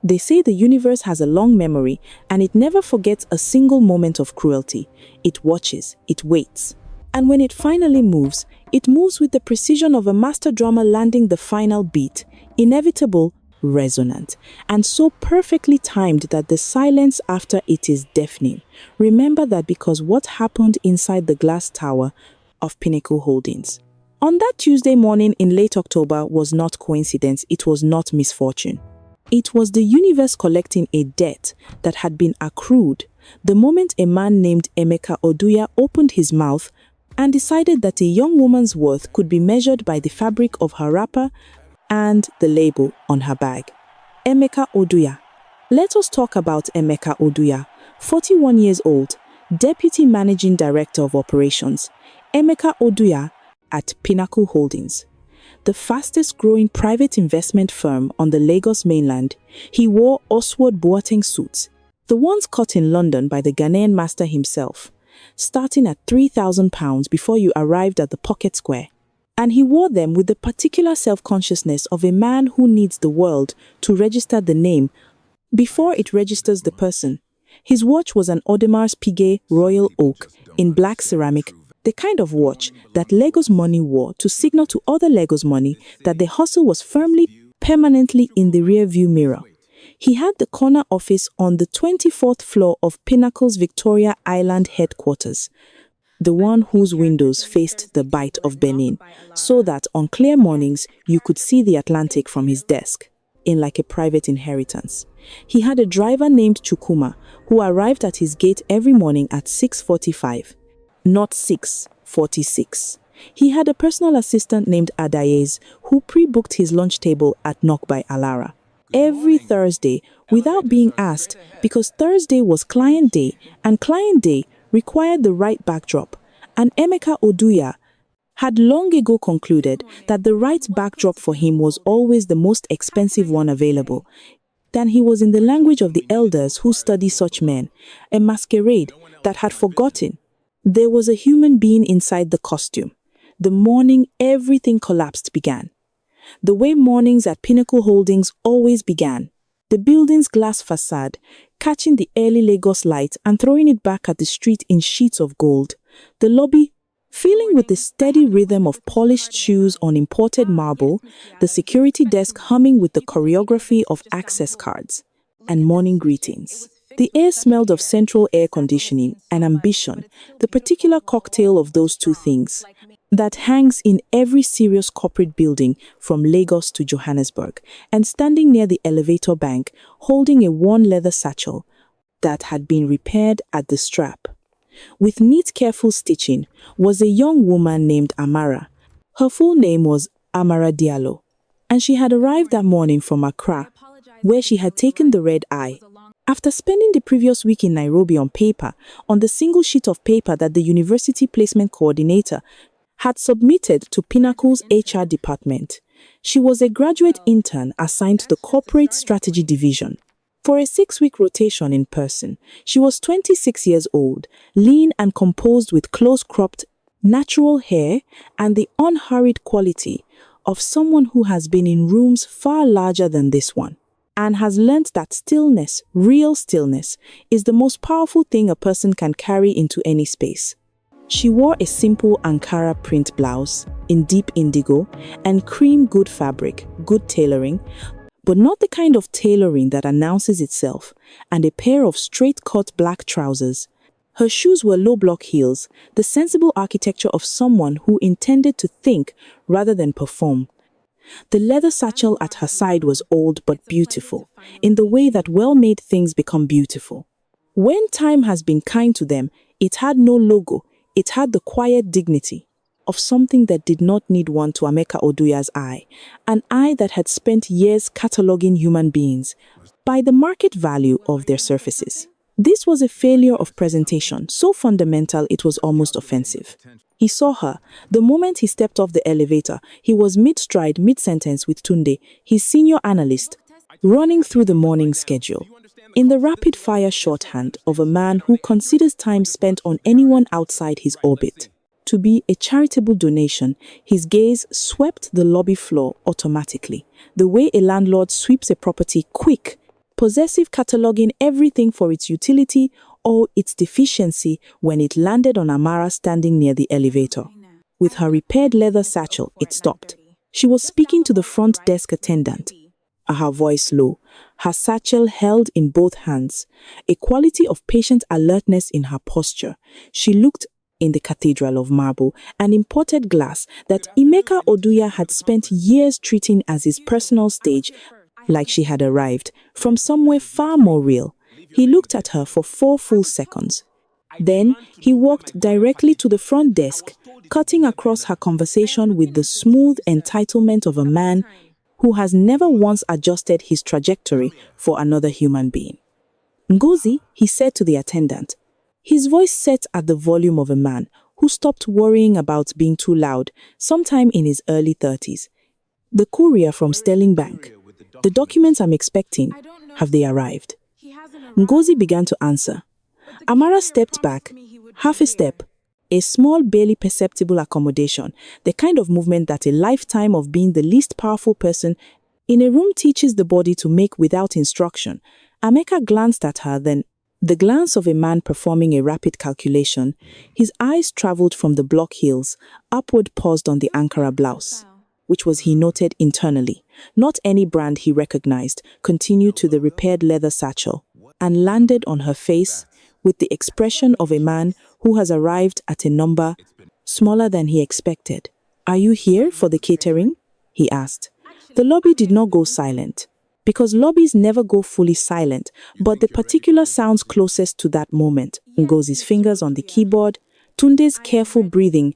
They say the universe has a long memory and it never forgets a single moment of cruelty. It watches, it waits. And when it finally moves, it moves with the precision of a master drummer landing the final beat, inevitable, resonant, and so perfectly timed that the silence after it is deafening. Remember that because what happened inside the glass tower of Pinnacle Holdings on that Tuesday morning in late October was not coincidence, it was not misfortune. It was the universe collecting a debt that had been accrued the moment a man named Emeka Oduya opened his mouth and decided that a young woman's worth could be measured by the fabric of her wrapper and the label on her bag. Emeka Oduya. Let us talk about Emeka Oduya, 41 years old, Deputy Managing Director of Operations. Emeka Oduya at Pinnacle Holdings, the fastest growing private investment firm on the Lagos mainland. He wore Oswald Boateng suits, the ones cut in London by the Ghanaian master himself, starting at £3,000 before you arrived at the Pocket Square. And he wore them with the particular self-consciousness of a man who needs the world to register the name before it registers the person. His watch was an Audemars Piguet Royal Oak in black ceramic, the kind of watch that Lagos Money wore to signal to other Lagos Money that the hustle was firmly, permanently in the rear-view mirror. He had the corner office on the 24th floor of Pinnacle's Victoria Island headquarters, the one whose windows faced the Bight of Benin, so that on clear mornings you could see the Atlantic from his desk, in like a private inheritance. He had a driver named Chukuma, who arrived at his gate every morning at 6:45. Not 6:46. He had a personal assistant named Adayez who pre-booked his lunch table at Knock by Alara every Thursday without being asked, because Thursday was client day and client day required the right backdrop, and Emeka Oduya had long ago concluded that the right backdrop for him was always the most expensive one available. Then he was, in the language of the elders who study such men, a masquerade that had forgotten there was a human being inside the costume. The morning everything collapsed began. The way mornings at Pinnacle Holdings always began. The building's glass facade, catching the early Lagos light and throwing it back at the street in sheets of gold. The lobby, filling with the steady rhythm of polished shoes on imported marble, the security desk humming with the choreography of access cards, and morning greetings. The air smelled of central air conditioning and ambition, the particular cocktail of those two things that hangs in every serious corporate building from Lagos to Johannesburg. And standing near the elevator bank, holding a worn leather satchel that had been repaired at the strap, with neat, careful stitching, was a young woman named Amara. Her full name was Amara Diallo, and she had arrived that morning from Accra, where she had taken the red eye. After spending the previous week in Nairobi on paper, on the single sheet of paper that the university placement coordinator had submitted to Pinnacle's HR department, she was a graduate intern assigned to the Corporate Strategy Division. For a 6-week rotation in person, she was 26 years old, lean and composed with close-cropped, natural hair and the unhurried quality of someone who has been in rooms far larger than this one, and has learnt that stillness, real stillness, is the most powerful thing a person can carry into any space. She wore a simple Ankara print blouse in deep indigo and cream good fabric, good tailoring, but not the kind of tailoring that announces itself, and a pair of straight-cut black trousers. Her shoes were low-block heels, the sensible architecture of someone who intended to think rather than perform. The leather satchel at her side was old but beautiful, in the way that well-made things become beautiful. When time has been kind to them, it had no logo, it had the quiet dignity of something that did not need one to Emeka Oduya's eye, an eye that had spent years cataloguing human beings by the market value of their surfaces. This was a failure of presentation, so fundamental it was almost offensive. He saw her. The moment he stepped off the elevator, he was mid-stride, mid-sentence with Tunde, his senior analyst, running through the morning schedule, in the rapid-fire shorthand of a man who considers time spent on anyone outside his orbit to be a charitable donation. His gaze swept the lobby floor automatically, the way a landlord sweeps a property quick possessive cataloging everything for its utility or its deficiency when it landed on Amara standing near the elevator. With her repaired leather satchel, it stopped. She was speaking to the front desk attendant, her voice low, her satchel held in both hands, a quality of patient alertness in her posture. She looked in the Cathedral of Marble, an imported glass that Emeka Oduya had spent years treating as his personal stage, like she had arrived from somewhere far more real. He looked at her for 4 full seconds. Then he walked directly to the front desk, cutting across her conversation with the smooth entitlement of a man who has never once adjusted his trajectory for another human being. "Ngozi," he said to the attendant, his voice set at the volume of a man who stopped worrying about being too loud sometime in his early 30s. "The courier from Sterling Bank. The documents I'm expecting, have they arrived?" Ngozi began to answer. Amara stepped back, half a step, a small, barely perceptible accommodation, the kind of movement that a lifetime of being the least powerful person in a room teaches the body to make without instruction. Emeka glanced at her, then, the glance of a man performing a rapid calculation. His eyes traveled from the block heels, upward paused on the Ankara blouse, which was, he noted internally, not any brand he recognized, continued to the repaired leather satchel, and landed on her face with the expression of a man who has arrived at a number smaller than he expected. "Are you here for the catering?" he asked. The lobby did not go silent, because lobbies never go fully silent, but the particular sounds closest to that moment, Ngozi's fingers on the keyboard, Tunde's careful breathing,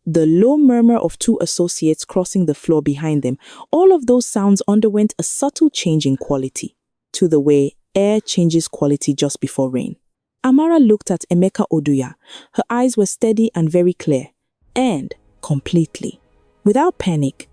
the low murmur of 2 associates crossing the floor behind them, all of those sounds underwent a subtle change in quality, to the way air changes quality just before rain. Amara looked at Emeka Oduya. Her eyes were steady and very clear, and completely, without panic.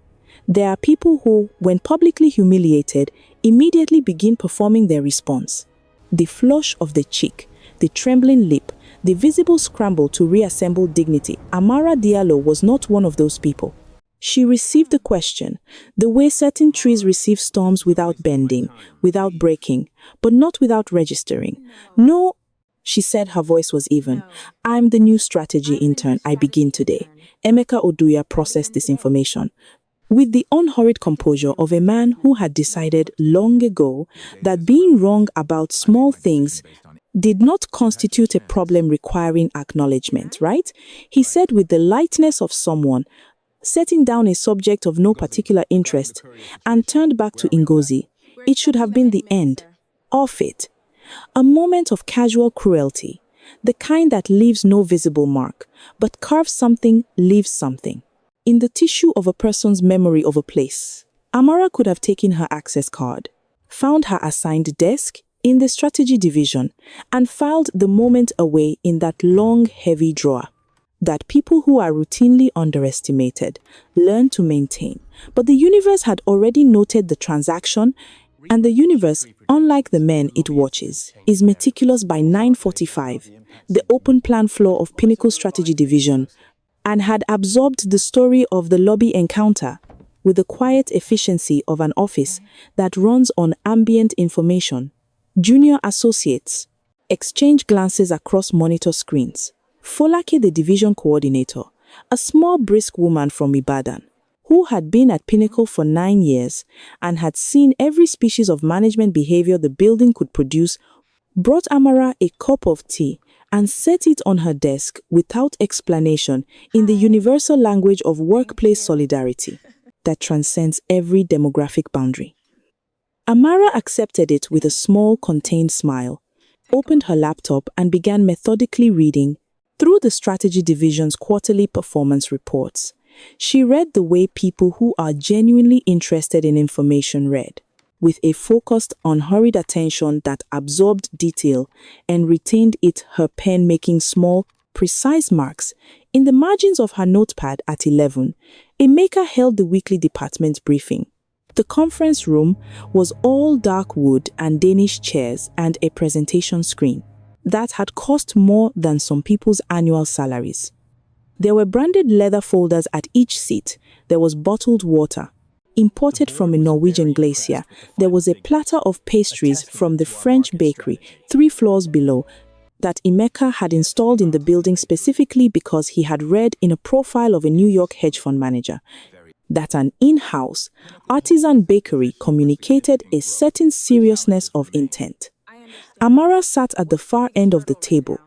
There are people who, when publicly humiliated, immediately begin performing their response. The flush of the cheek, the trembling lip, the visible scramble to reassemble dignity. Amara Diallo was not one of those people. She received the question, the way certain trees receive storms without bending, without breaking, but not without registering. "No," she said, her voice was even. "I'm the new strategy intern. I begin today." Emeka Oduya processed this information with the unhurried composure of a man who had decided long ago that being wrong about small things did not constitute a problem requiring acknowledgement, right? He said with the lightness of someone setting down a subject of no particular interest, and turned back to Ngozi. It should have been the end of it. A moment of casual cruelty, the kind that leaves no visible mark, but carves something, leaves something. In the tissue of a person's memory of a place, Amara could have taken her access card, found her assigned desk in the strategy division, and filed the moment away in that long, heavy drawer that people who are routinely underestimated learn to maintain. But the universe had already noted the transaction, and the universe, unlike the men it watches, is meticulous by 9:45, the open plan floor of Pinnacle Strategy Division, and had absorbed the story of the lobby encounter with the quiet efficiency of an office that runs on ambient information. Junior associates exchange glances across monitor screens. Folake, the division coordinator, a small brisk woman from Ibadan, who had been at Pinnacle for 9 years and had seen every species of management behavior the building could produce, brought Amara a cup of tea and set it on her desk without explanation in the universal language of workplace solidarity that transcends every demographic boundary. Amara accepted it with a small, contained smile, opened her laptop and began methodically reading through the strategy division's quarterly performance reports. She read the way people who are genuinely interested in information read, with a focused, unhurried attention that absorbed detail and retained it, her pen making small, precise marks. In the margins of her notepad at 11, Emeka held the weekly department briefing. The conference room was all dark wood and Danish chairs and a presentation screen that had cost more than some people's annual salaries. There were branded leather folders at each seat. There was bottled water, imported from a Norwegian glacier. There was a platter of pastries from the French bakery, 3 floors below, that Emeka had installed in the building specifically because he had read in a profile of a New York hedge fund manager that an in-house artisan bakery communicated a certain seriousness of intent. Amara sat at the far end of the table.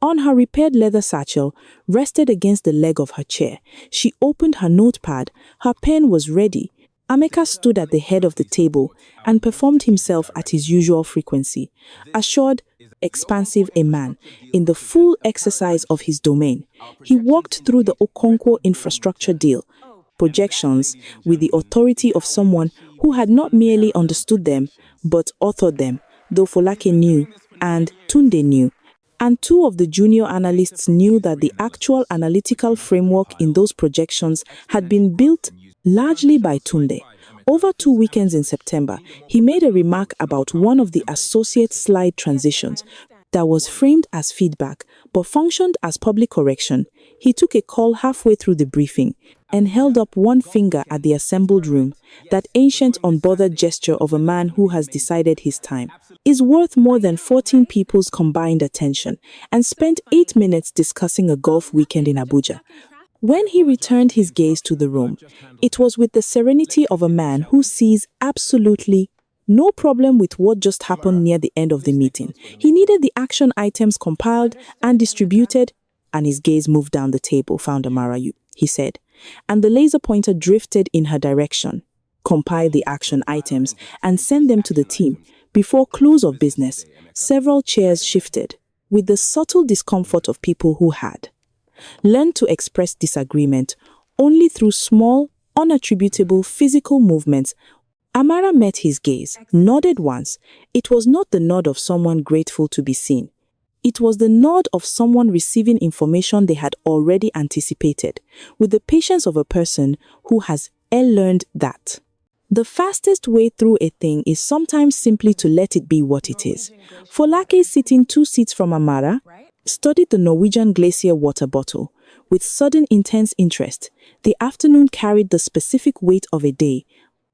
On her repaired leather satchel, rested against the leg of her chair. She opened her notepad. Her pen was ready. Emeka stood at the head of the table and performed himself at his usual frequency, assured, expansive a man, in the full exercise of his domain. He walked through the Okonkwo infrastructure deal, projections, with the authority of someone who had not merely understood them, but authored them, though Folake knew, and Tunde knew. And two of the junior analysts knew that the actual analytical framework in those projections had been built largely by Tunde. Over 2 weekends in September, he made a remark about one of the associate slide transitions that was framed as feedback but functioned as public correction. He took a call halfway through the briefing and held up one finger at the assembled room. That ancient, unbothered gesture of a man who has decided his time is worth more than 14 people's combined attention, and spent 8 minutes discussing a golf weekend in Abuja. When he returned his gaze to the room, it was with the serenity of a man who sees absolutely no problem with what just happened near the end of the meeting. He needed the action items compiled and distributed, and his gaze moved down the table, found Amara, he said, and the laser pointer drifted in her direction. Compile the action items and send them to the team. Before close of business, several chairs shifted, with the subtle discomfort of people who had learned to express disagreement only through small, unattributable physical movements. Amara met his gaze, nodded once. It was not the nod of someone grateful to be seen. It was the nod of someone receiving information they had already anticipated, with the patience of a person who has learned that the fastest way through a thing is sometimes simply to let it be what it is. Folake, sitting 2 seats from Amara, studied the Norwegian glacier water bottle with sudden intense interest. The afternoon carried the specific weight of a day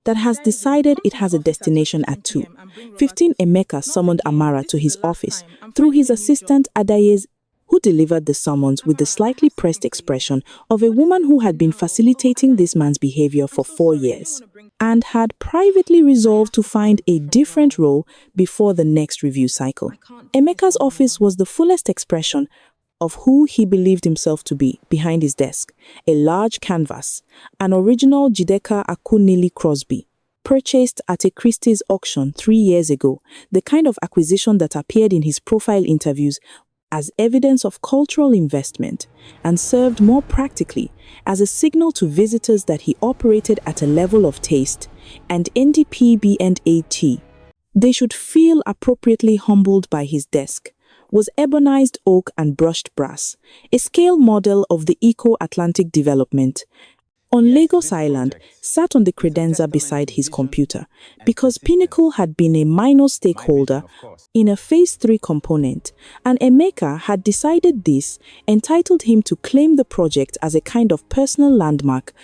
that has decided it has a destination at 2:15. Emeka summoned Amara to his office through his assistant Adayez, who delivered the summons with the slightly pressed expression of a woman who had been facilitating this man's behavior for 4 years and had privately resolved to find a different role before the next review cycle. Emeka's office was the fullest expression of who he believed himself to be behind his desk. A large canvas, an original Jideka Akunili Crosby, purchased at a Christie's auction 3 years ago, the kind of acquisition that appeared in his profile interviews as evidence of cultural investment and served more practically as a signal to visitors that he operated at a level of taste and NDPB&AT. They should feel appropriately humbled by his desk. Was ebonized oak and brushed brass, a scale model of the Eco-Atlantic development. On Lagos Island, sat on the credenza beside his computer, because Pinnacle had been a minor stakeholder in a Phase 3 component, and Emeka had decided this entitled him to claim the project as a kind of personal landmark.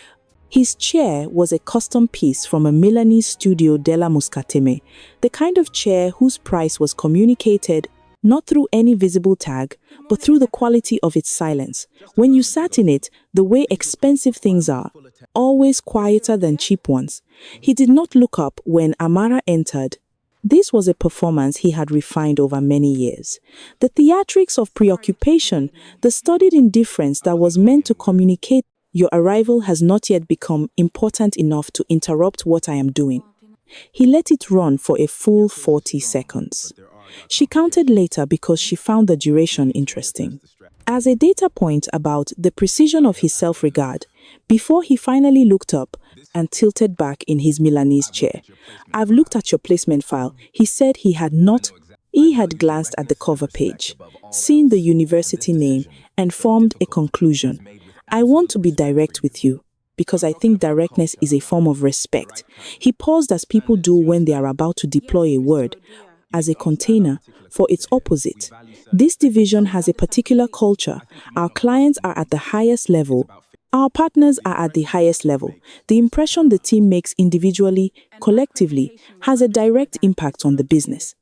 His chair was a custom piece from a Milanese studio della Muscateme, the kind of chair whose price was communicated not through any visible tag, but through the quality of its silence. When you sat in it, the way expensive things are, always quieter than cheap ones. He did not look up when Amara entered. This was a performance he had refined over many years. The theatrics of preoccupation, the studied indifference that was meant to communicate your arrival has not yet become important enough to interrupt what I am doing. He let it run for a full 40 seconds. She counted later because she found the duration interesting. As a data point about the precision of his self-regard, before he finally looked up and tilted back in his Milanese chair. "I've looked at your placement file," he said he had not. He had glanced at the cover page, seen the university name, and formed a conclusion. "I want to be direct with you, because I think directness is a form of respect." He paused as people do when they are about to deploy a word as a container for its opposite. This division has a particular culture. Our clients are at the highest level. Our partners are at the highest level. The impression the team makes individually, collectively, has a direct impact on the business.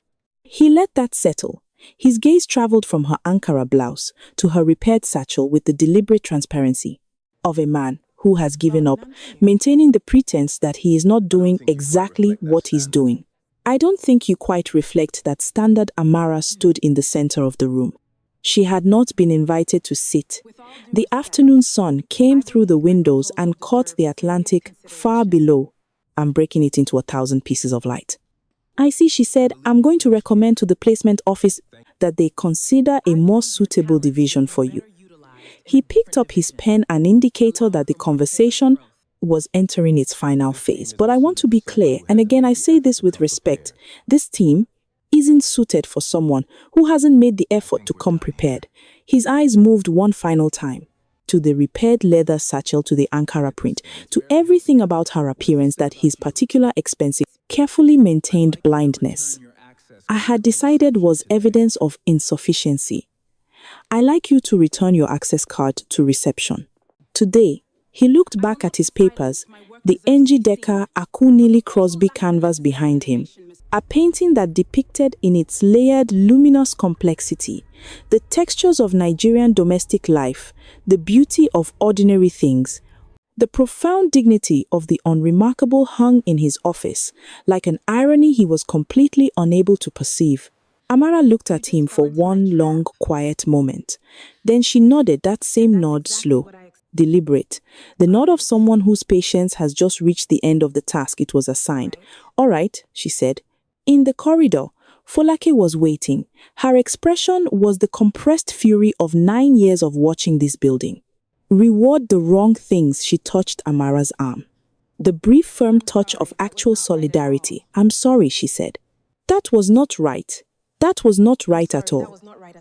He let that settle. His gaze traveled from her Ankara blouse to her repaired satchel with the deliberate transparency of a man who has given up, maintaining the pretense that he is not doing exactly what he's doing. I don't think you quite reflect that standard. Amara stood in the center of the room. She had not been invited to sit. The afternoon sun came through the windows and caught the Atlantic far below and breaking it into 1,000 pieces of light. I see, she said. I'm going to recommend to the placement office that they consider a more suitable division for you. He picked up his pen, an indicator that the conversation was entering its final phase. But I want to be clear, and again I say this with respect, this team isn't suited for someone who hasn't made the effort to come prepared. His eyes moved one final time to the repaired leather satchel, to the Ankara print, to everything about her appearance that his particular expensive, carefully maintained blindness I had decided was evidence of insufficiency. I like you to return your access card to reception. Today, he looked back at his papers, the Ng Decker Akunili Crosby canvas behind him, a painting that depicted in its layered, luminous complexity the textures of Nigerian domestic life, the beauty of ordinary things, the profound dignity of the unremarkable hung in his office, like an irony he was completely unable to perceive. Amara looked at him for one long, quiet moment. Then she nodded, that same nod, slow, deliberate, the nod of someone whose patience has just reached the end of the task it was assigned. All right, she said. In the corridor, Folake was waiting. Her expression was the compressed fury of 9 years of watching this building. Reward the wrong things, she touched Amara's arm. The brief, firm touch of actual solidarity. I'm sorry, she said. That was not right. That was not right at all.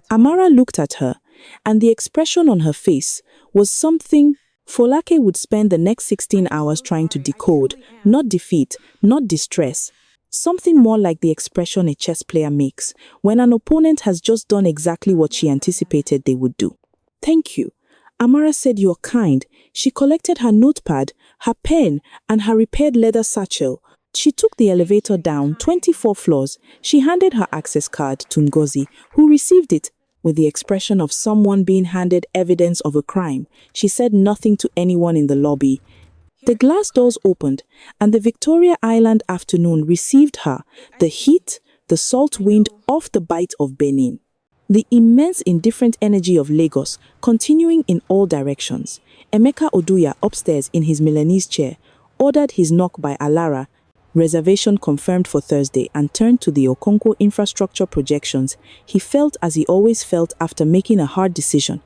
Amara looked at her, and the expression on her face was something Folake would spend the next 16 hours trying to decode, not defeat, not distress. Something more like the expression a chess player makes when an opponent has just done exactly what she anticipated they would do. Thank you. Amara said, you're kind. She collected her notepad, her pen, and her repaired leather satchel. She took the elevator down 24 floors. She handed her access card to Ngozi, who received it with the expression of someone being handed evidence of a crime. She said nothing to anyone in the lobby. The glass doors opened, and the Victoria Island afternoon received her, the heat, the salt wind off the bite of Benin. The immense indifferent energy of Lagos continuing in all directions. Emeka Oduya, upstairs in his Milanese chair, ordered his knock by Alara, reservation confirmed for Thursday, and turned to the Okonkwo infrastructure projections. He felt as he always felt after making a hard decision,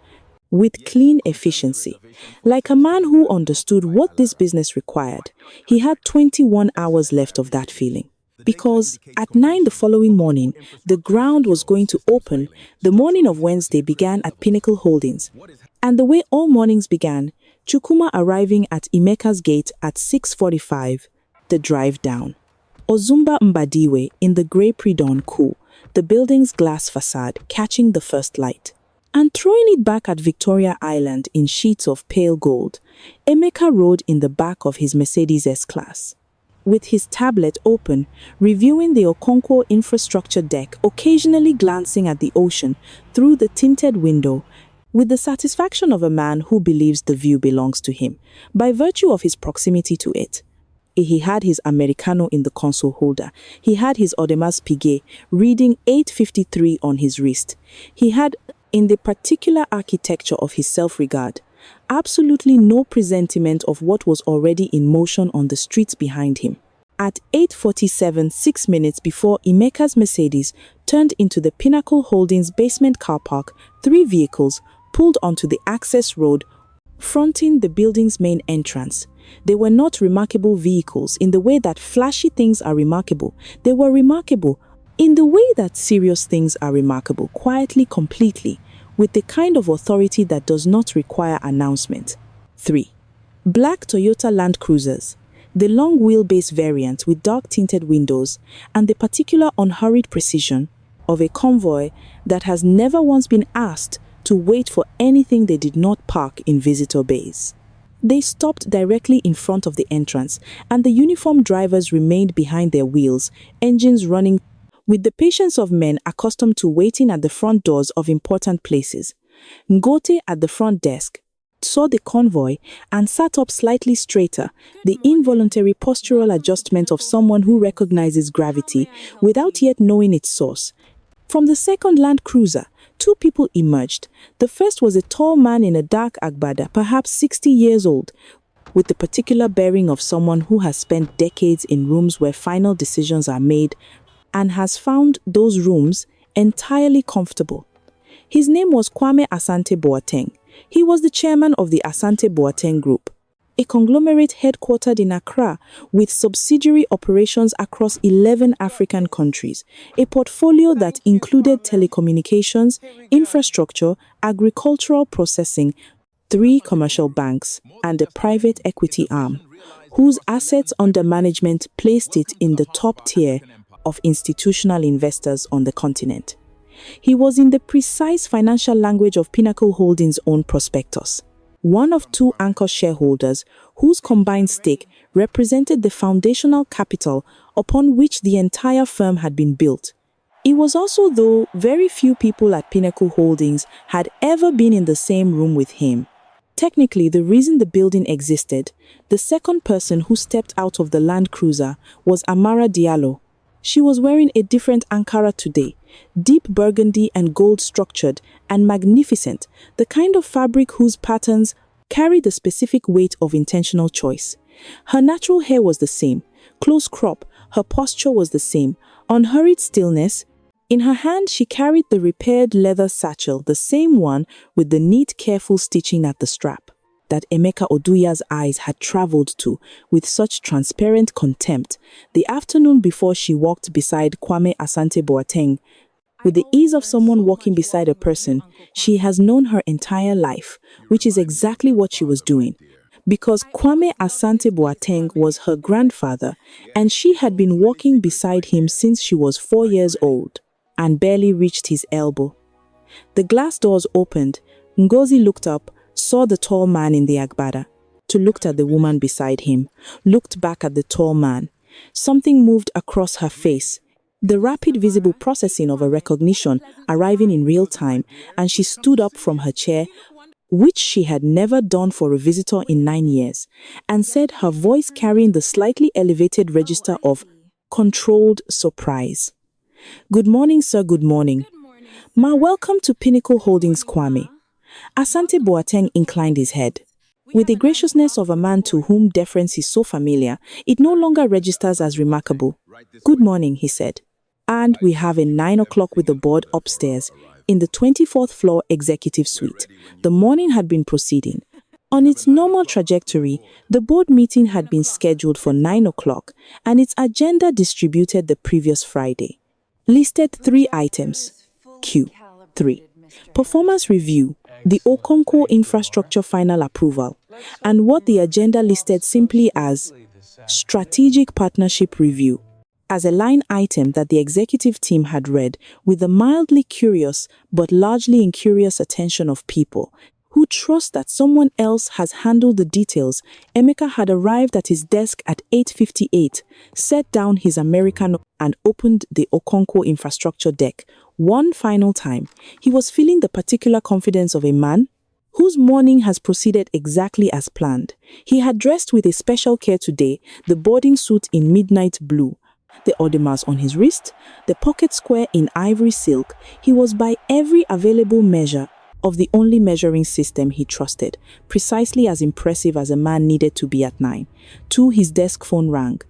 with clean efficiency. Like a man who understood what this business required, he had 21 hours left of that feeling. Because at 9 the following morning, the ground was going to open. The morning of Wednesday began at Pinnacle Holdings. And the way all mornings began, Chukuma arriving at Imeka's gate at 6:45, the drive down. Ozumba Mbadiwe in the grey pre-dawn cool, the building's glass facade catching the first light. And throwing it back at Victoria Island in sheets of pale gold, Emeka rode in the back of his Mercedes S-Class. With his tablet open, reviewing the Okonkwo infrastructure deck, occasionally glancing at the ocean through the tinted window, with the satisfaction of a man who believes the view belongs to him, by virtue of his proximity to it. He had his Americano in the console holder. He had his Audemars Piguet reading 8:53 on his wrist. He had, in the particular architecture of his self-regard, absolutely no presentiment of what was already in motion on the streets behind him. At 8:47, 6 minutes before Emeka's Mercedes turned into the Pinnacle Holdings basement car park, 3 vehicles pulled onto the access road fronting the building's main entrance. They were not remarkable vehicles in the way that flashy things are remarkable. They were remarkable in the way that serious things are remarkable, quietly, completely, with the kind of authority that does not require announcement. 3. Black Toyota Land Cruisers, the long wheelbase variant with dark tinted windows and the particular unhurried precision of a convoy that has never once been asked to wait for anything they did not park in visitor bays. They stopped directly in front of the entrance, and the uniformed drivers remained behind their wheels, engines running with the patience of men accustomed to waiting at the front doors of important places. Ngote at the front desk saw the convoy and sat up slightly straighter, the involuntary postural adjustment of someone who recognizes gravity without yet knowing its source. From the second Land Cruiser, two people emerged. The first was a tall man in a dark agbada, perhaps 60 years old, with the particular bearing of someone who has spent decades in rooms where final decisions are made and has found those rooms entirely comfortable. His name was Kwame Asante Boateng. He was the chairman of the Asante Boateng Group, a conglomerate headquartered in Accra with subsidiary operations across 11 African countries, a portfolio that included telecommunications, infrastructure, agricultural processing, 3 commercial banks, and a private equity arm, whose assets under management placed it in the top tier of institutional investors on the continent. He was in the precise financial language of Pinnacle Holdings' own prospectus, one of 2 anchor shareholders whose combined stake represented the foundational capital upon which the entire firm had been built. It was also though very few people at Pinnacle Holdings had ever been in the same room with him. Technically, the reason the building existed, the second person who stepped out of the Land Cruiser was Amara Diallo. She was wearing a different Ankara today, deep burgundy and gold structured and magnificent, the kind of fabric whose patterns carry the specific weight of intentional choice. Her natural hair was the same, close crop, her posture was the same, unhurried stillness. In her hand she carried the repaired leather satchel, the same one with the neat careful stitching at the strap that Emeka Oduya's eyes had traveled to with such transparent contempt the afternoon before she walked beside Kwame Asante Boateng. With the ease of someone walking beside a person she has known her entire life, which is exactly what she was doing. Because Kwame Asante Boateng was her grandfather, and she had been walking beside him since she was 4 years old and barely reached his elbow. The glass doors opened. Ngozi looked up, saw the tall man in the agbada, looked at the woman beside him, looked back at the tall man. Something moved across her face, the rapid visible processing of a recognition arriving in real time, and she stood up from her chair, which she had never done for a visitor in 9 years, and said, her voice carrying the slightly elevated register of controlled surprise. "Good morning, sir, good morning. Ma, welcome to Pinnacle Holdings, Kwame." Asante Boateng inclined his head. With the graciousness of a man to whom deference is so familiar, it no longer registers as remarkable. "Good morning," he said. "And we have a 9 o'clock with the board upstairs in the 24th floor executive suite." The morning had been proceeding. On its normal trajectory, the board meeting had been scheduled for 9 o'clock and its agenda distributed the previous Friday. Listed 3 items. Q. 3. Performance review, the Okonkwo infrastructure final approval, and what the agenda listed simply as strategic partnership review, as a line item that the executive team had read with the mildly curious but largely incurious attention of people who trust that someone else has handled the details. Emeka had arrived at his desk at 8:58, set down his Americano and opened the Okonkwo infrastructure deck. One final time, he was feeling the particular confidence of a man whose morning has proceeded exactly as planned. He had dressed with a special care today, the boarding suit in midnight blue, the Audemars on his wrist, the pocket square in ivory silk. He was by every available measure of the only measuring system he trusted, precisely as impressive as a man needed to be at 9. 2. His desk phone rang.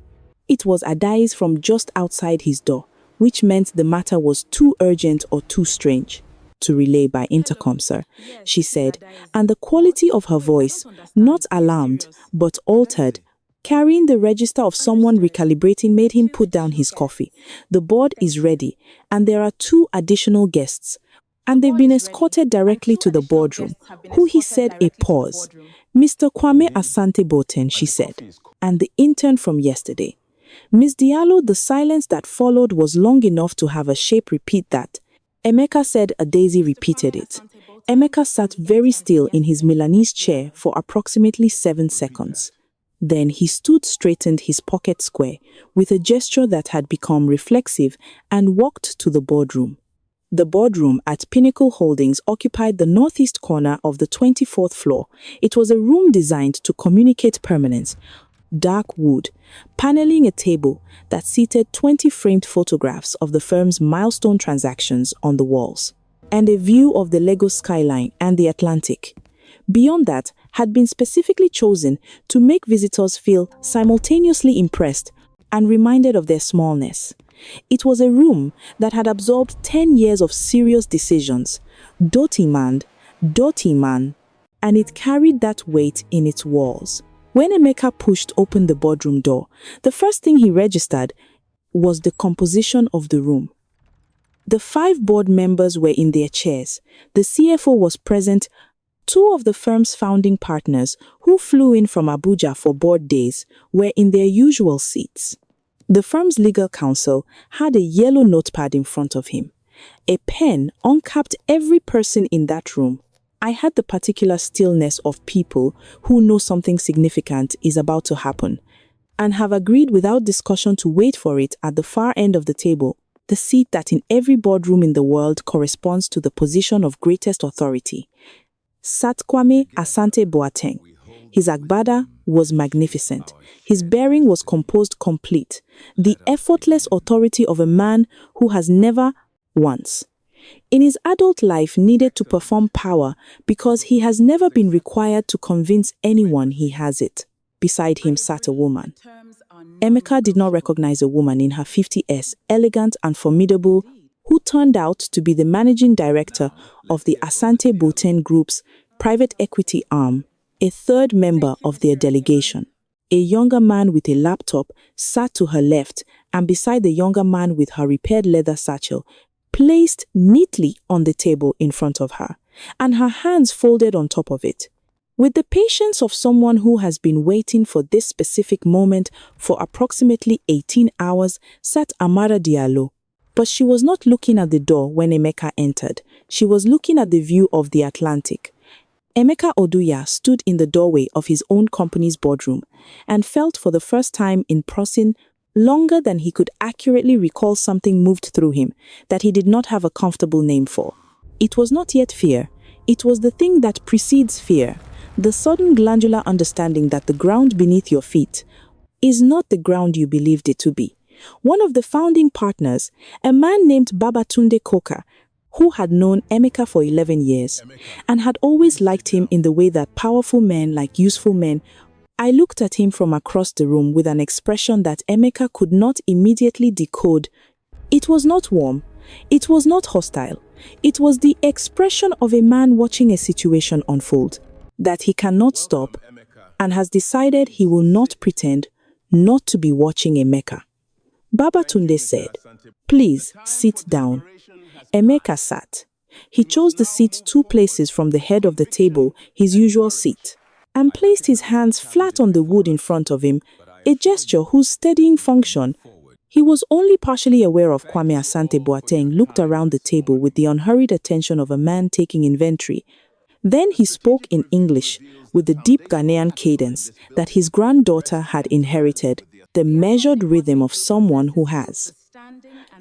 It was Adai's from just outside his door, which meant the matter was too urgent or too strange to relay by intercom, sir, she said, and the quality of her voice, not alarmed, but altered, carrying the register of someone recalibrating, made him put down his coffee. "The board is ready, and there are 2 additional guests, and they've been escorted directly to the boardroom." Who, he said, a pause. "Mr. Kwame Asante Boateng," she said, "and the intern from yesterday." Miss Diallo, the silence that followed was long enough to have a shape repeat that. Emeka said a daisy repeated it. Emeka sat very still in his Milanese chair for approximately 7 seconds. Then he stood, straightened his pocket square with a gesture that had become reflexive and walked to the boardroom. The boardroom at Pinnacle Holdings occupied the northeast corner of the 24th floor. It was a room designed to communicate permanence. Dark wood, paneling a table that seated 20 framed photographs of the firm's milestone transactions on the walls, and a view of the Lagos skyline and the Atlantic. Beyond that, had been specifically chosen to make visitors feel simultaneously impressed and reminded of their smallness. It was a room that had absorbed 10 years of serious decisions, doti man, and it carried that weight in its walls. When Emeka pushed open the boardroom door, the first thing he registered was the composition of the room. The 5 board members were in their chairs. The CFO was present. 2 of the firm's founding partners, who flew in from Abuja for board days, were in their usual seats. The firm's legal counsel had a yellow notepad in front of him. A pen uncapped every person in that room. I had the particular stillness of people who know something significant is about to happen and have agreed without discussion to wait for it at the far end of the table, the seat that in every boardroom in the world corresponds to the position of greatest authority. Sat Kwame Asante Boateng. His agbada was magnificent. His bearing was composed complete. The effortless authority of a man who has never once in his adult life needed to perform power because he has never been required to convince anyone he has it. Beside him sat a woman. Emeka did not recognize a woman in her 50s, elegant and formidable, who turned out to be the managing director of the Asante Boateng Group's private equity arm, a third member of their delegation. A younger man with a laptop sat to her left, and beside the younger man with her repaired leather satchel, placed neatly on the table in front of her, and her hands folded on top of it. With the patience of someone who has been waiting for this specific moment for approximately 18 hours, sat Amara Diallo. But she was not looking at the door when Emeka entered. She was looking at the view of the Atlantic. Emeka Oduya stood in the doorway of his own company's boardroom and felt for the first time in person, longer than he could accurately recall, something moved through him that he did not have a comfortable name for. It was not yet fear. It was the thing that precedes fear, the sudden glandular understanding that the ground beneath your feet is not the ground you believed it to be. One of the founding partners, a man named Babatunde Koka, who had known Emeka for 11 years and had always liked him in the way that powerful men like useful men. I looked at him from across the room with an expression that Emeka could not immediately decode. It was not warm. It was not hostile. It was the expression of a man watching a situation unfold that he cannot stop and has decided he will not pretend not to be watching Emeka. Babatunde said, "Please sit down." Emeka sat. He chose the seat 2 places from the head of the table, his usual seat, and placed his hands flat on the wood in front of him, a gesture whose steadying function he was only partially aware of. Kwame Asante Boateng looked around the table with the unhurried attention of a man taking inventory. Then he spoke in English with the deep Ghanaian cadence that his granddaughter had inherited, the measured rhythm of someone who has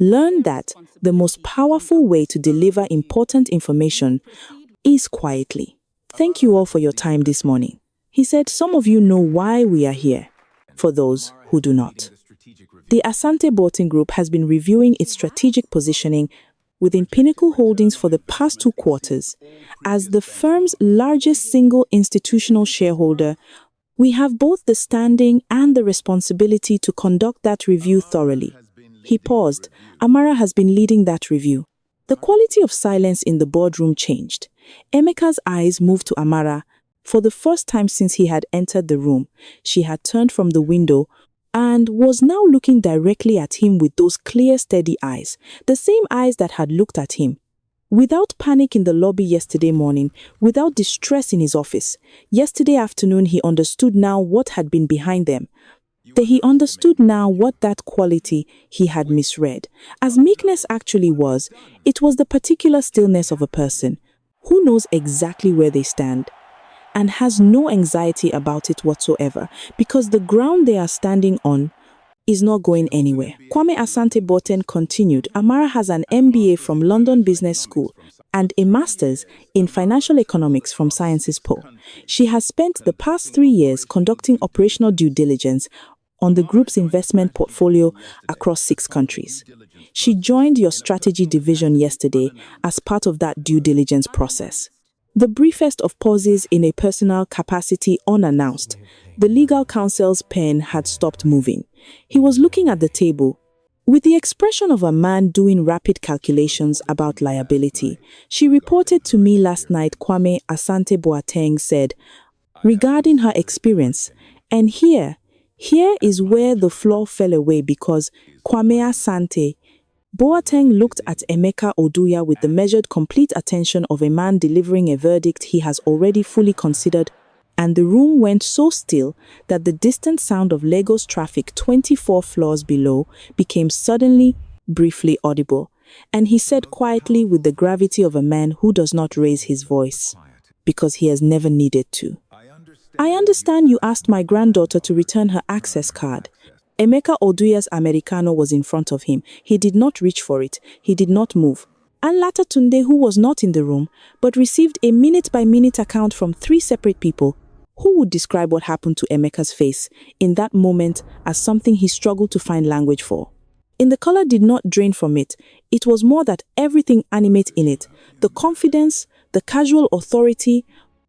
learned that the most powerful way to deliver important information is quietly. "Thank you all for your time this morning." He said, "Some of you know why we are here. For those who do not, the Asante Boateng Group has been reviewing its strategic positioning within Pinnacle Holdings for the past 2 quarters. As the firm's largest single institutional shareholder, we have both the standing and the responsibility to conduct that review thoroughly." He paused. Amara has been leading that review. The quality of silence in the boardroom changed. Emeka's eyes moved to Amara. For the first time since he had entered the room, she had turned from the window and was now looking directly at him with those clear, steady eyes, the same eyes that had looked at him. Without panic in the lobby yesterday morning, without distress in his office, yesterday afternoon he understood now what had been behind them. He understood now what that quality he had misread. As meekness actually was, it was the particular stillness of a person who knows exactly where they stand and has no anxiety about it whatsoever because the ground they are standing on is not going anywhere. Kwame Asante Boateng continued, Amara has an MBA from London Business School and a master's in financial economics from Sciences Po. She has spent the past 3 years conducting operational due diligence on the group's investment portfolio across 6 countries. She joined your strategy division yesterday as part of that due diligence process. The briefest of pauses in a personal capacity unannounced. The legal counsel's pen had stopped moving. He was looking at the table. With the expression of a man doing rapid calculations about liability, she reported to me last night Kwame Asante Boateng said, regarding her experience, and here is where the floor fell away because Kwame Asante Boateng looked at Emeka Oduya with the measured complete attention of a man delivering a verdict he has already fully considered, and the room went so still that the distant sound of Lagos traffic 24 floors below became suddenly, briefly audible, and he said quietly with the gravity of a man who does not raise his voice, because he has never needed to. I understand you asked my granddaughter to return her access card. Emeka Oduya's Americano was in front of him. He did not reach for it. He did not move. And Tunde, who was not in the room, but received a minute-by-minute account from 3 separate people, who would describe what happened to Emeka's face in that moment as something he struggled to find language for. In the color did not drain from it. It was more that everything animate in it, the confidence, the casual authority,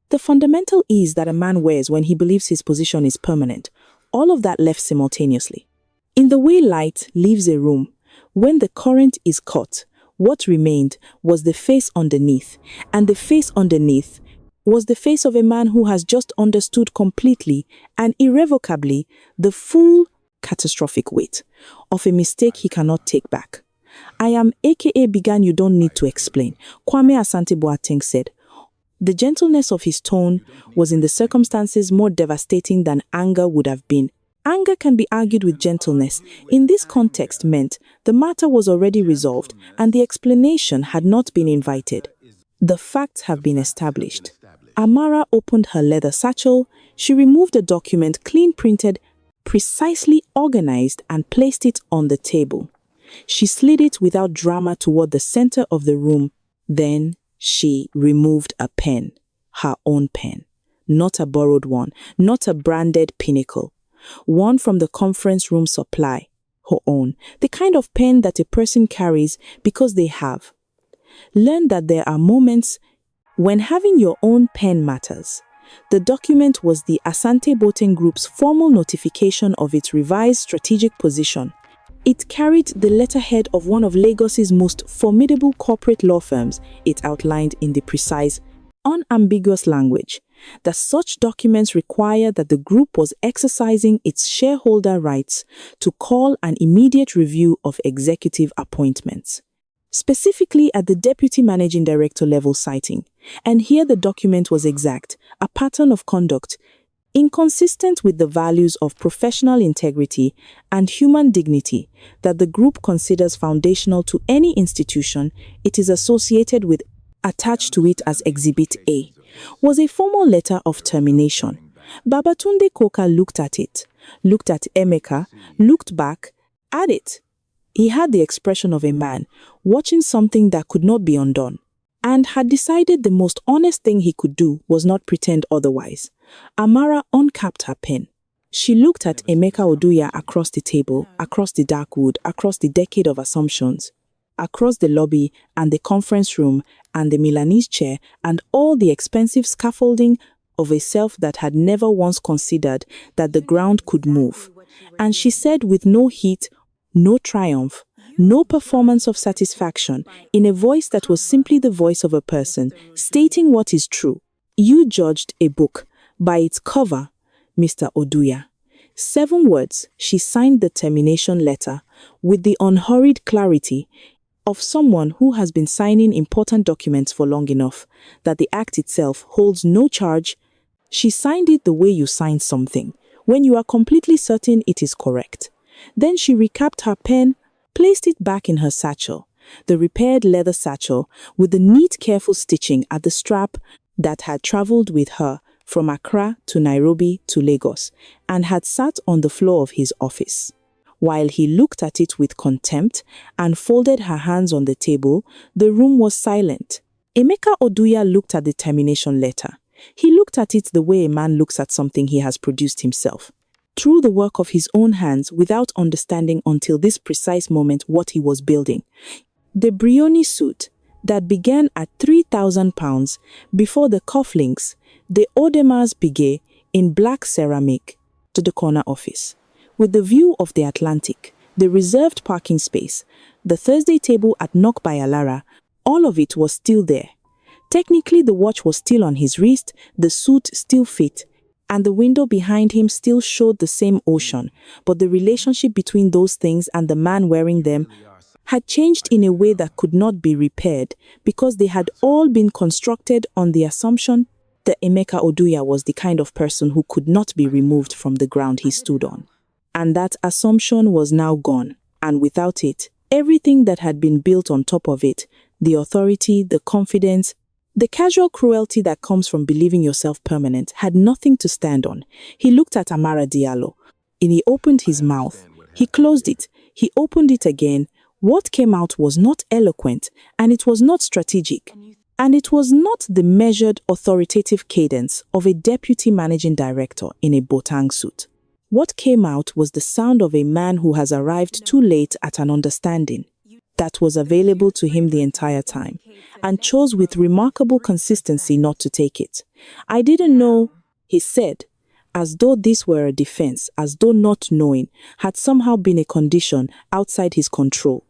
the fundamental ease that a man wears when he believes his position is permanent. All of that left simultaneously. In the way light leaves a room, when the current is cut, what remained was the face underneath, and the face underneath was the face of a man who has just understood completely and irrevocably the full catastrophic weight of a mistake he cannot take back. I am aka Bigan you don't need to explain, Kwame Asante Boateng said. The gentleness of his tone was in the circumstances more devastating than anger would have been. Anger can be argued with gentleness. In this context meant the matter was already resolved and the explanation had not been invited. The facts have been established. Amara opened her leather satchel. She removed a document clean printed, precisely organized and placed it on the table. She slid it without drama toward the center of the room. Then she removed a pen, her own pen, not a borrowed one, not a branded Pinnacle, one from the conference room supply, her own, the kind of pen that a person carries because they have. Learn that there are moments when having your own pen matters. The document was the Asante Boateng Group's formal notification of its revised strategic position. It carried the letterhead of one of Lagos's most formidable corporate law firms. It outlined in the precise, unambiguous language that such documents require that the group was exercising its shareholder rights to call an immediate review of executive appointments, specifically at the deputy managing director level citing. And here the document was exact, a pattern of conduct inconsistent with the values of professional integrity and human dignity that the group considers foundational to any institution it is associated with. Attached to it as Exhibit A was a formal letter of termination. Babatunde Koka looked at it, looked at Emeka, looked back at it. He had the expression of a man watching something that could not be undone, and had decided the most honest thing he could do was not pretend otherwise. Amara uncapped her pen. She looked at Emeka Oduya across the table, across the dark wood, across the decade of assumptions, across the lobby and the conference room and the Milanese chair and all the expensive scaffolding of a self that had never once considered that the ground could move. And she said with no heat, no triumph, no performance of satisfaction, in a voice that was simply the voice of a person, stating what is true. You judged a book by its cover, Mr. Oduya. 7 words, she signed the termination letter with the unhurried clarity of someone who has been signing important documents for long enough that the act itself holds no charge. She signed it the way you sign something, when you are completely certain it is correct. Then she recapped her pen, placed it back in her satchel, the repaired leather satchel with the neat, careful stitching at the strap that had traveled with her from Accra to Nairobi to Lagos and had sat on the floor of his office. While he looked at it with contempt and folded her hands on the table, the room was silent. Emeka Oduya looked at the termination letter. He looked at it the way a man looks at something he has produced himself, through the work of his own hands, without understanding until this precise moment what he was building. The Brioni suit that began at £3,000 before the cufflinks, the Audemars Piguet in black ceramic to the corner office, with the view of the Atlantic, the reserved parking space, the Thursday table at Knock by Alara, all of it was still there. Technically, the watch was still on his wrist, the suit still fit, and the window behind him still showed the same ocean, but the relationship between those things and the man wearing them had changed in a way that could not be repaired because they had all been constructed on the assumption that Emeka Oduya was the kind of person who could not be removed from the ground he stood on. And that assumption was now gone, and without it, everything that had been built on top of it, the authority, the confidence, the casual cruelty that comes from believing yourself permanent, had nothing to stand on. He looked at Amara Diallo, and he opened his mouth. He closed it. He opened it again. What came out was not eloquent, and it was not strategic, and it was not the measured, authoritative cadence of a deputy managing director in a botang suit. What came out was the sound of a man who has arrived too late at an understanding that was available to him the entire time, and chose with remarkable consistency not to take it. "I didn't know," he said, as though this were a defense, as though not knowing had somehow been a condition outside his control.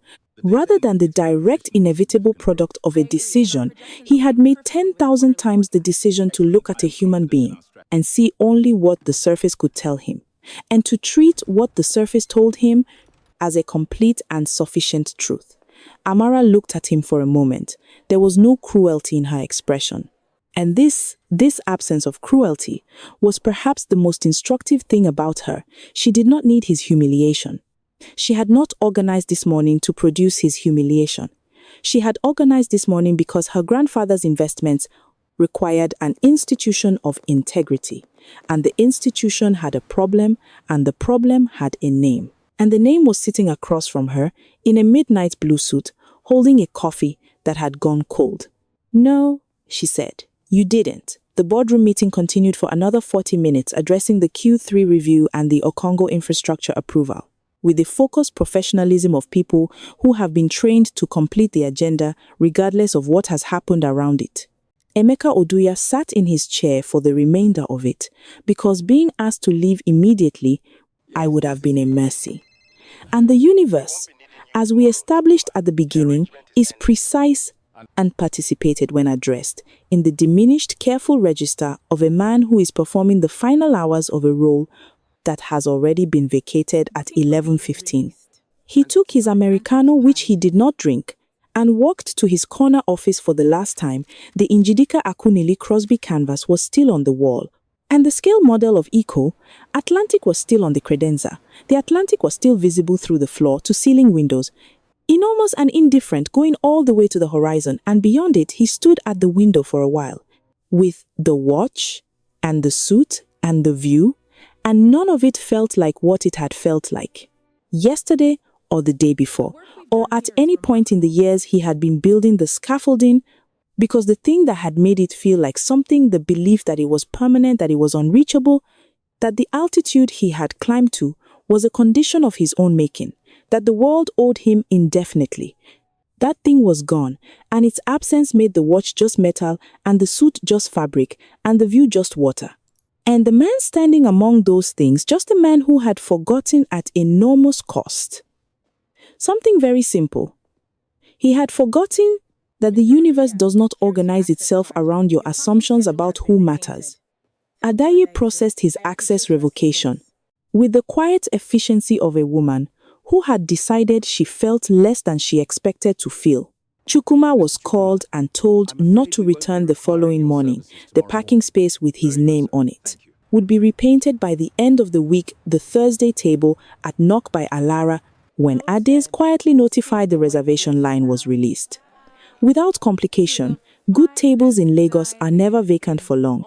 Rather than the direct, inevitable product of a decision, he had made 10,000 times the decision to look at a human being and see only what the surface could tell him, and to treat what the surface told him as a complete and sufficient truth. Amara looked at him for a moment. There was no cruelty in her expression. And this absence of cruelty was perhaps the most instructive thing about her. She did not need his humiliation. She had not organized this morning to produce his humiliation. She had organized this morning because her grandfather's investments required an institution of integrity. And the institution had a problem, and the problem had a name. And the name was sitting across from her in a midnight blue suit, holding a coffee that had gone cold. "No," she said, "you didn't." The boardroom meeting continued for another 40 minutes, addressing the Q3 review and the Okongo infrastructure approval, with the focused professionalism of people who have been trained to complete the agenda regardless of what has happened around it. Emeka Oduya sat in his chair for the remainder of it, because being asked to leave immediately would have been a mercy. And the universe, as we established at the beginning, is precise and participated when addressed in the diminished, careful register of a man who is performing the final hours of a role that has already been vacated at 11:15. He took his Americano, which he did not drink, and walked to his corner office for the last time. The Njidika Akunili Crosby canvas was still on the wall, and the scale model of Eco, Atlantic, was still on the credenza. The Atlantic was still visible through the floor-to-ceiling windows, enormous and indifferent, going all the way to the horizon, and beyond it he stood at the window for a while, with the watch, and the suit, and the view, and none of it felt like what it had felt like yesterday or the day before, or at any point in the years he had been building the scaffolding, because the thing that had made it feel like something, the belief that it was permanent, that it was unreachable, that the altitude he had climbed to was a condition of his own making, that the world owed him indefinitely. That thing was gone, and its absence made the watch just metal, and the suit just fabric, and the view just water. And the man standing among those things, just a man who had forgotten at enormous cost something very simple. He had forgotten that the universe does not organize itself around your assumptions about who matters. Adaye processed his access revocation with the quiet efficiency of a woman who had decided she felt less than she expected to feel. Chukwuma was called and told not to return the following morning. The parking space with his name on it would be repainted by the end of the week. The Thursday table at Knock by Alara when Ades quietly notified the reservation line was released. Without complication, good tables in Lagos are never vacant for long.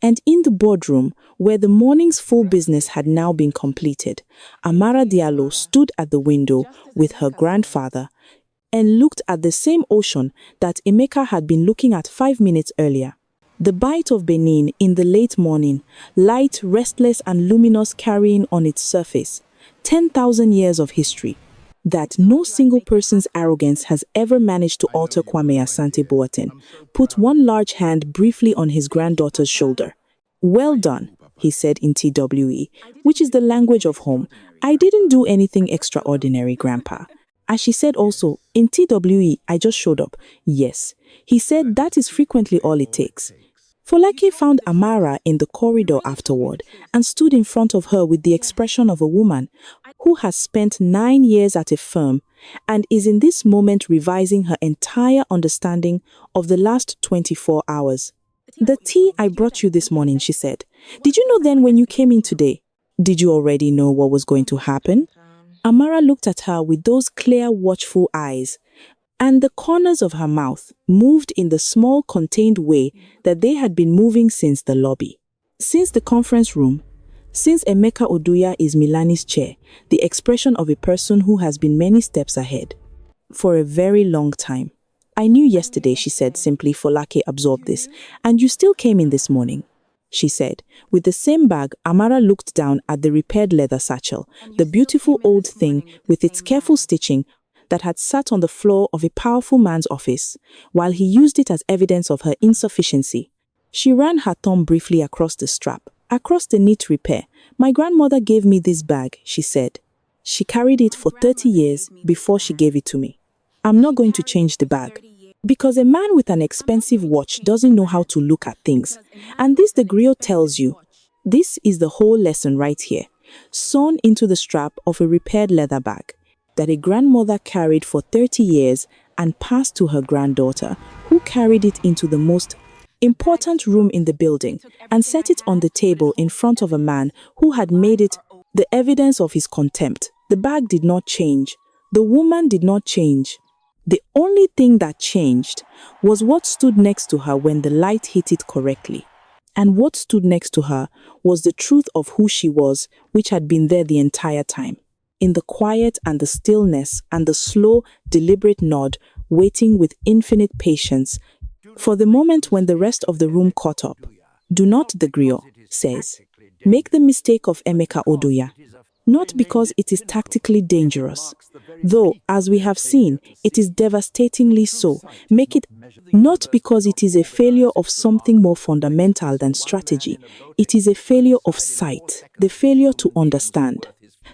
And in the boardroom, where the morning's full business had now been completed, Amara Diallo stood at the window with her grandfather and looked at the same ocean that Emeka had been looking at 5 minutes earlier. The Bight of Benin in the late morning, light, restless and luminous, carrying on its surface 10,000 years of history that no single person's arrogance has ever managed to alter. Kwame Asante Boateng put one large hand briefly on his granddaughter's shoulder. "Well done," he said in TWE, which is the language of home. "I didn't do anything extraordinary, Grandpa." As she said also, in TWE, "I just showed up." Yes, he said that is frequently all it takes. Folake found Amara in the corridor afterward and stood in front of her with the expression of a woman who has spent 9 years at a firm and is in this moment revising her entire understanding of the last 24 hours. "The tea I brought you this morning," she said. "Did you know then when you came in today? Did you already know what was going to happen?" Amara looked at her with those clear, watchful eyes, and the corners of her mouth moved in the small, contained way that they had been moving since the lobby, since the conference room, since Emeka Oduya is Milani's chair, the expression of a person who has been many steps ahead. For a very long time. "I knew yesterday," she said simply. Folake absorbed this. "And you still came in this morning," she said. With the same bag, Amara looked down at the repaired leather satchel, the beautiful old thing with its careful stitching that had sat on the floor of a powerful man's office, while he used it as evidence of her insufficiency. She ran her thumb briefly across the strap, across the neat repair. "My grandmother gave me this bag," she said. "She carried it for 30 years before she gave it to me. I'm not going to change the bag. Because a man with an expensive watch doesn't know how to look at things. And this the griot tells you. This is the whole lesson right here, sewn into the strap of a repaired leather bag that a grandmother carried for 30 years and passed to her granddaughter, who carried it into the most important room in the building and set it on the table in front of a man who had made it the evidence of his contempt. The bag did not change. The woman did not change. The only thing that changed was what stood next to her when the light hit it correctly. And what stood next to her was the truth of who she was, which had been there the entire time. In the quiet and the stillness and the slow, deliberate nod, waiting with infinite patience for the moment when the rest of the room caught up. Do not, the griot says, make the mistake of Emeka Oduya. Not because it is tactically dangerous, though, as we have seen, it is devastatingly so. Make it not because it is a failure of something more fundamental than strategy. It is a failure of sight, the failure to understand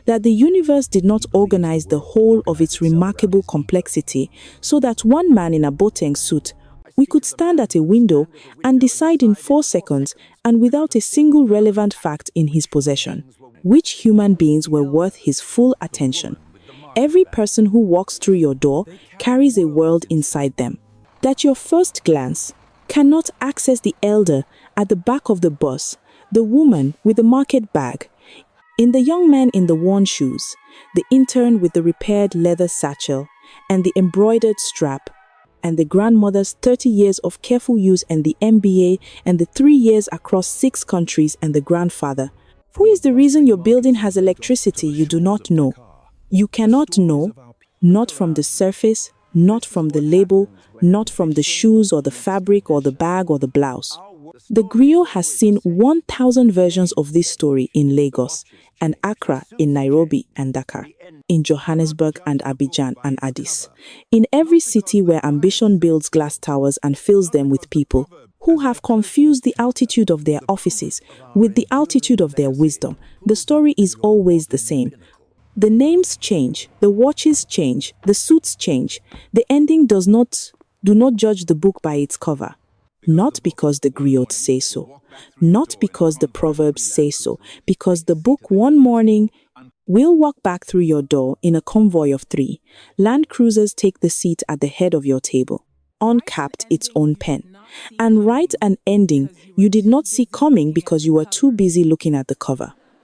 that the universe did not organize the whole of its remarkable complexity so that one man in a Boateng suit, we could stand at a window and decide in 4 seconds and without a single relevant fact in his possession, which human beings were worth his full attention. Every person who walks through your door carries a world inside them. That your first glance cannot access the elder at the back of the bus, the woman with the market bag, in the young man in the worn shoes, the intern with the repaired leather satchel and the embroidered strap, and the grandmother's 30 years of careful use and the MBA and the 3 years across 6 countries and the grandfather. Who is the reason your building has electricity you do not know? You cannot know, not from the surface, not from the label, not from the shoes or the fabric or the bag or the blouse. The griot has seen 1,000 versions of this story in Lagos and Accra, in Nairobi and Dakar, in Johannesburg and Abidjan and Addis, in every city where ambition builds glass towers and fills them with people who have confused the altitude of their offices with the altitude of their wisdom. The story is always the same. The names change, the watches change, the suits change. The ending do not judge the book by its cover. Not because the griots say so, not because the proverbs say so, because the book one morning will walk back through your door in a convoy of 3. Land cruisers take the seat at the head of your table, uncapped its own pen, and write an ending you did not see coming because you were too busy looking at the cover.